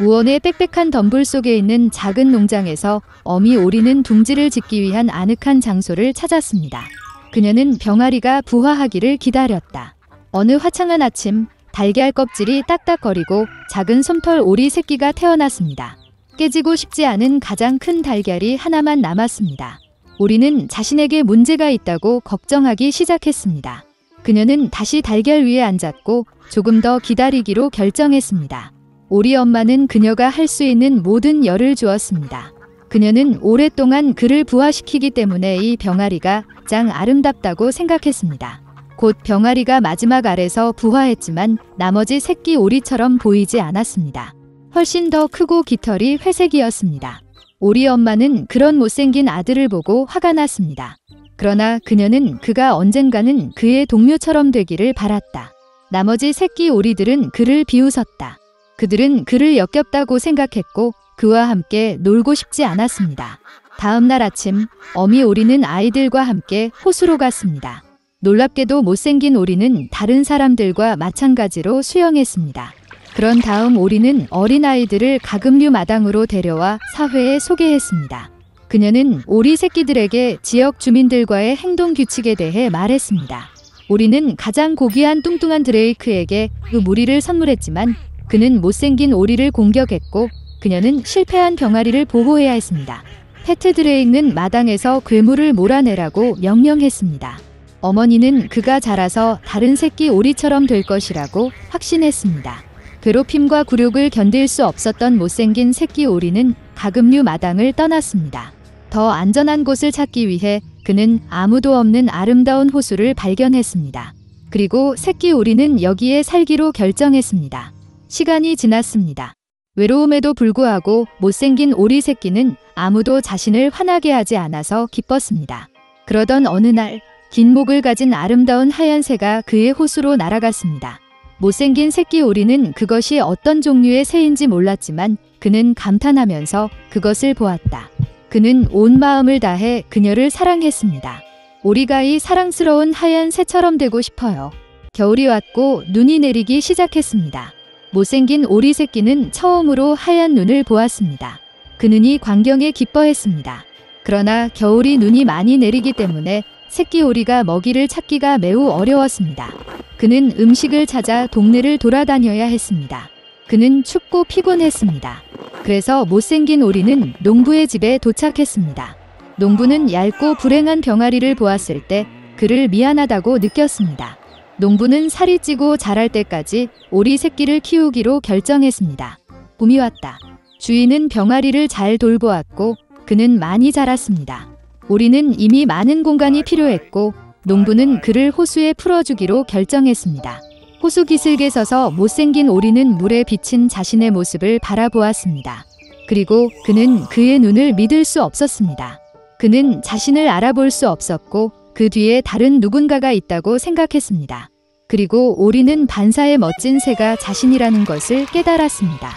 우원의 빽빽한 덤불 속에 있는 작은 농장에서 어미 오리는 둥지를 짓기 위한 아늑한 장소를 찾았습니다. 그녀는 병아리가 부화하기를 기다렸다. 어느 화창한 아침, 달걀 껍질이 딱딱거리고 작은 솜털 오리 새끼가 태어났습니다. 깨지고 싶지 않은 가장 큰 달걀이 하나만 남았습니다. 오리는 자신에게 문제가 있다고 걱정하기 시작했습니다. 그녀는 다시 달걀 위에 앉았고 조금 더 기다리기로 결정했습니다. 오리 엄마는 그녀가 할 수 있는 모든 열을 주었습니다. 그녀는 오랫동안 그를 부화시키기 때문에 이 병아리가 가장 아름답다고 생각했습니다. 곧 병아리가 마지막 알에서 부화했지만 나머지 새끼 오리처럼 보이지 않았습니다. 훨씬 더 크고 깃털이 회색이었습니다. 오리 엄마는 그런 못생긴 아들을 보고 화가 났습니다. 그러나 그녀는 그가 언젠가는 그의 동료처럼 되기를 바랐다. 나머지 새끼 오리들은 그를 비웃었다. 그들은 그를 역겹다고 생각했고 그와 함께 놀고 싶지 않았습니다. 다음 날 아침, 어미 오리는 아이들과 함께 호수로 갔습니다. 놀랍게도 못생긴 오리는 다른 사람들과 마찬가지로 수영했습니다. 그런 다음 오리는 어린아이들을 가금류 마당으로 데려와 사회에 소개했습니다. 그녀는 오리 새끼들에게 지역 주민들과의 행동 규칙에 대해 말했습니다. 오리는 가장 고귀한 뚱뚱한 드레이크에게 그 무리를 선물했지만 그는 못생긴 오리를 공격했고 그녀는 실패한 병아리를 보호해야 했습니다. 패트 드레이크는 마당에서 괴물을 몰아내라고 명령했습니다. 어머니는 그가 자라서 다른 새끼 오리처럼 될 것이라고 확신했습니다. 괴롭힘과 굴욕을 견딜 수 없었던 못생긴 새끼 오리는 가금류 마당을 떠났습니다. 더 안전한 곳을 찾기 위해 그는 아무도 없는 아름다운 호수를 발견했습니다. 그리고 새끼 오리는 여기에 살기로 결정했습니다. 시간이 지났습니다. 외로움에도 불구하고 못생긴 오리 새끼는 아무도 자신을 화나게 하지 않아서 기뻤습니다. 그러던 어느 날 긴 목을 가진 아름다운 하얀 새가 그의 호수로 날아갔습니다. 못생긴 새끼 오리는 그것이 어떤 종류의 새인지 몰랐지만 그는 감탄하면서 그것을 보았다. 그는 온 마음을 다해 그녀를 사랑했습니다. 오리가 이 사랑스러운 하얀 새처럼 되고 싶어요. 겨울이 왔고 눈이 내리기 시작했습니다. 못생긴 오리 새끼는 처음으로 하얀 눈을 보았습니다. 그 눈이 광경에 기뻐했습니다. 그러나 겨울이 눈이 많이 내리기 때문에 새끼 오리가 먹이를 찾기가 매우 어려웠습니다. 그는 음식을 찾아 동네를 돌아다녀야 했습니다. 그는 춥고 피곤했습니다. 그래서 못생긴 오리는 농부의 집에 도착했습니다. 농부는 얇고 불행한 병아리를 보았을 때 그를 미안하다고 느꼈습니다. 농부는 살이 찌고 자랄 때까지 오리 새끼를 키우기로 결정했습니다. 봄이 왔다. 주인은 병아리를 잘 돌보았고 그는 많이 자랐습니다. 오리는 이미 많은 공간이 필요했고 농부는 그를 호수에 풀어주기로 결정했습니다. 호수 기슭에 서서 못생긴 오리는 물에 비친 자신의 모습을 바라보았습니다. 그리고 그는 그의 눈을 믿을 수 없었습니다. 그는 자신을 알아볼 수 없었고 그 뒤에 다른 누군가가 있다고 생각했습니다. 그리고 오리는 반사의 멋진 새가 자신이라는 것을 깨달았습니다.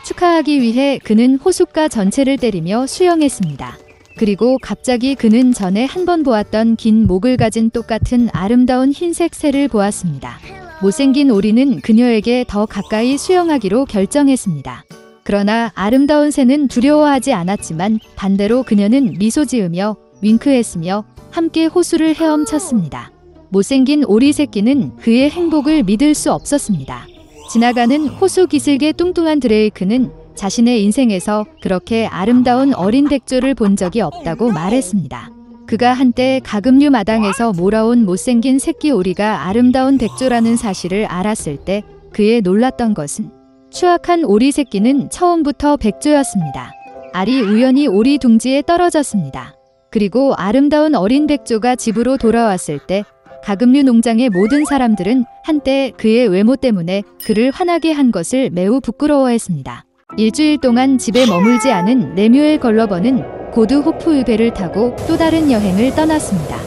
축하하기 위해 그는 호숫가 전체를 때리며 수영했습니다. 그리고 갑자기 그는 전에 한 번 보았던 긴 목을 가진 똑같은 아름다운 흰색 새를 보았습니다. 못생긴 오리는 그녀에게 더 가까이 수영하기로 결정했습니다. 그러나 아름다운 새는 두려워하지 않았지만 반대로 그녀는 미소 지으며 윙크했으며 함께 호수를 헤엄쳤습니다. 못생긴 오리 새끼는 그의 행복을 믿을 수 없었습니다. 지나가는 호수 기슭의 뚱뚱한 드레이크는 자신의 인생에서 그렇게 아름다운 어린 백조를 본 적이 없다고 말했습니다. 그가 한때 가금류 마당에서 몰아온 못생긴 새끼 오리가 아름다운 백조라는 사실을 알았을 때 그의 놀랐던 것은 추악한 오리 새끼는 처음부터 백조였습니다. 알이 우연히 오리 둥지에 떨어졌습니다. 그리고 아름다운 어린 백조가 집으로 돌아왔을 때 가금류 농장의 모든 사람들은 한때 그의 외모 때문에 그를 화나게 한 것을 매우 부끄러워했습니다. 일주일 동안 집에 머물지 않은 레뮤엘 걸러버는 고드 호프 배를 타고 또 다른 여행을 떠났습니다.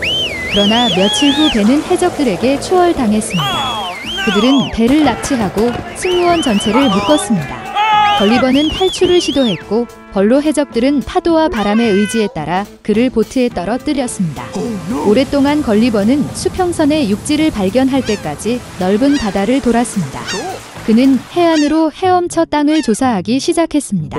그러나 며칠 후 배는 해적들에게 추월당했습니다. 그들은 배를 납치하고 승무원 전체를 묶었습니다. 걸리버는 탈출을 시도했고 벌로 해적들은 파도와 바람의 의지에 따라 그를 보트에 떨어뜨렸습니다. 오랫동안 걸리버는 수평선의 육지를 발견할 때까지 넓은 바다를 돌았습니다. 그는 해안으로 헤엄쳐 땅을 조사하기 시작했습니다.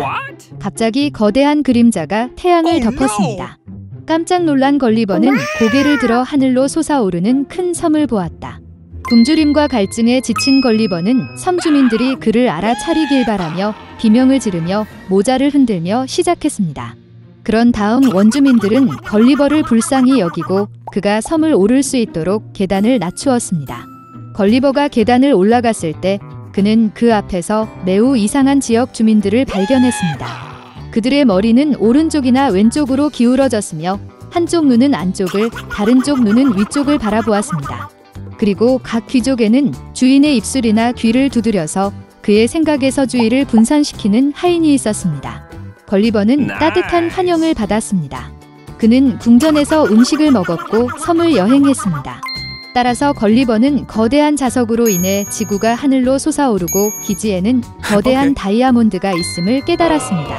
갑자기 거대한 그림자가 태양을 덮었습니다. 깜짝 놀란 걸리버는 고개를 들어 하늘로 솟아오르는 큰 섬을 보았다. 굶주림과 갈증에 지친 걸리버는 섬 주민들이 그를 알아차리길 바라며 비명을 지르며 모자를 흔들며 시작했습니다. 그런 다음 원주민들은 걸리버를 불쌍히 여기고 그가 섬을 오를 수 있도록 계단을 낮추었습니다. 걸리버가 계단을 올라갔을 때 그는 그 앞에서 매우 이상한 지역 주민들을 발견했습니다. 그들의 머리는 오른쪽이나 왼쪽으로 기울어졌으며 한쪽 눈은 안쪽을, 다른 쪽 눈은 위쪽을 바라보았습니다. 그리고 각 귀족에는 주인의 입술이나 귀를 두드려서 그의 생각에서 주의를 분산시키는 하인이 있었습니다. 걸리버는 따뜻한 환영을 받았습니다. 그는 궁전에서 음식을 먹었고 섬을 여행했습니다. 따라서 걸리버는 거대한 자석으로 인해 지구가 하늘로 솟아오르고 기지에는 거대한 다이아몬드가 있음을 깨달았습니다.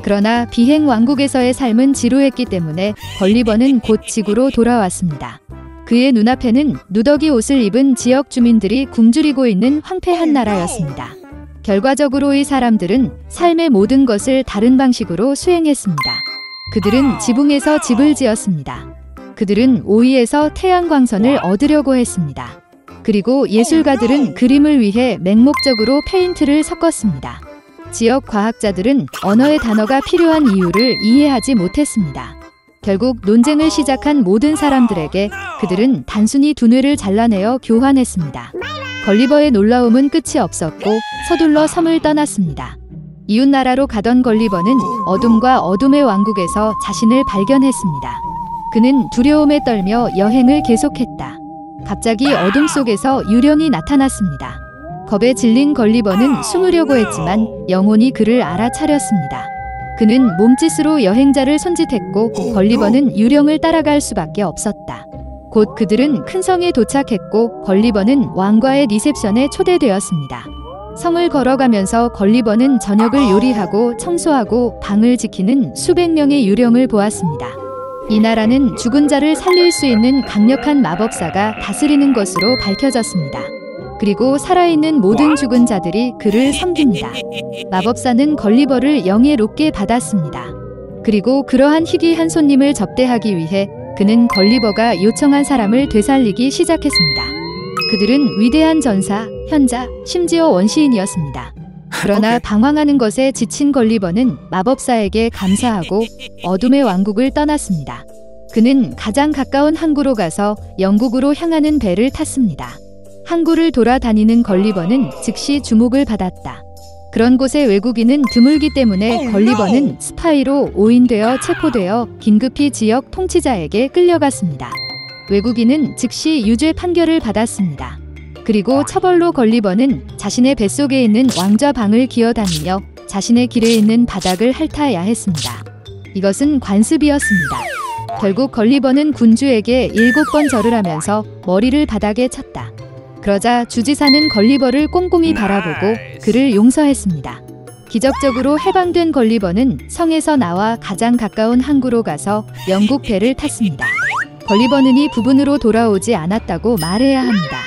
그러나 비행 왕국에서의 삶은 지루했기 때문에 걸리버는 곧 지구로 돌아왔습니다. 그의 눈앞에는 누더기 옷을 입은 지역 주민들이 굶주리고 있는 황폐한 나라였습니다. 결과적으로 이 사람들은 삶의 모든 것을 다른 방식으로 수행했습니다. 그들은 지붕에서 집을 지었습니다. 그들은 오이에서 태양광선을 얻으려고 했습니다. 그리고 예술가들은 그림을 위해 맹목적으로 페인트를 섞었습니다. 지역 과학자들은 언어의 단어가 필요한 이유를 이해하지 못했습니다. 결국 논쟁을 시작한 모든 사람들에게 그들은 단순히 두뇌를 잘라내어 교환했습니다. 걸리버의 놀라움은 끝이 없었고 서둘러 섬을 떠났습니다. 이웃나라로 가던 걸리버는 어둠과 어둠의 왕국에서 자신을 발견했습니다. 그는 두려움에 떨며 여행을 계속했다. 갑자기 어둠 속에서 유령이 나타났습니다. 겁에 질린 걸리버는 숨으려고 했지만 영혼이 그를 알아차렸습니다. 그는 몸짓으로 여행자를 손짓했고 걸리버는 유령을 따라갈 수밖에 없었다. 곧 그들은 큰 성에 도착했고 걸리버는 왕과의 리셉션에 초대되었습니다. 성을 걸어가면서 걸리버는 저녁을 요리하고 청소하고 방을 지키는 수백 명의 유령을 보았습니다. 이 나라는 죽은 자를 살릴 수 있는 강력한 마법사가 다스리는 것으로 밝혀졌습니다. 그리고 살아있는 모든 죽은 자들이 그를 섬깁니다. 마법사는 걸리버를 영예롭게 받았습니다. 그리고 그러한 희귀한 손님을 접대하기 위해 그는 걸리버가 요청한 사람을 되살리기 시작했습니다. 그들은 위대한 전사, 현자, 심지어 원시인이었습니다. 그러나 방황하는 것에 지친 걸리버는 마법사에게 감사하고 어둠의 왕국을 떠났습니다. 그는 가장 가까운 항구로 가서 영국으로 향하는 배를 탔습니다. 항구를 돌아다니는 걸리버는 즉시 주목을 받았다. 그런 곳에 외국인은 드물기 때문에 걸리버는 스파이로 오인되어 체포되어 긴급히 지역 통치자에게 끌려갔습니다. 외국인은 즉시 유죄 판결을 받았습니다. 그리고 처벌로 걸리버는 자신의 뱃속에 있는 왕좌 방을 기어다니며 자신의 길에 있는 바닥을 핥아야 했습니다. 이것은 관습이었습니다. 결국 걸리버는 군주에게 7번 절을 하면서 머리를 바닥에 쳤다. 그러자 주지사는 걸리버를 꼼꼼히 바라보고 그를 용서했습니다. 기적적으로 해방된 걸리버는 성에서 나와 가장 가까운 항구로 가서 영국 배를 탔습니다. 걸리버는 이 부분으로 돌아오지 않았다고 말해야 합니다.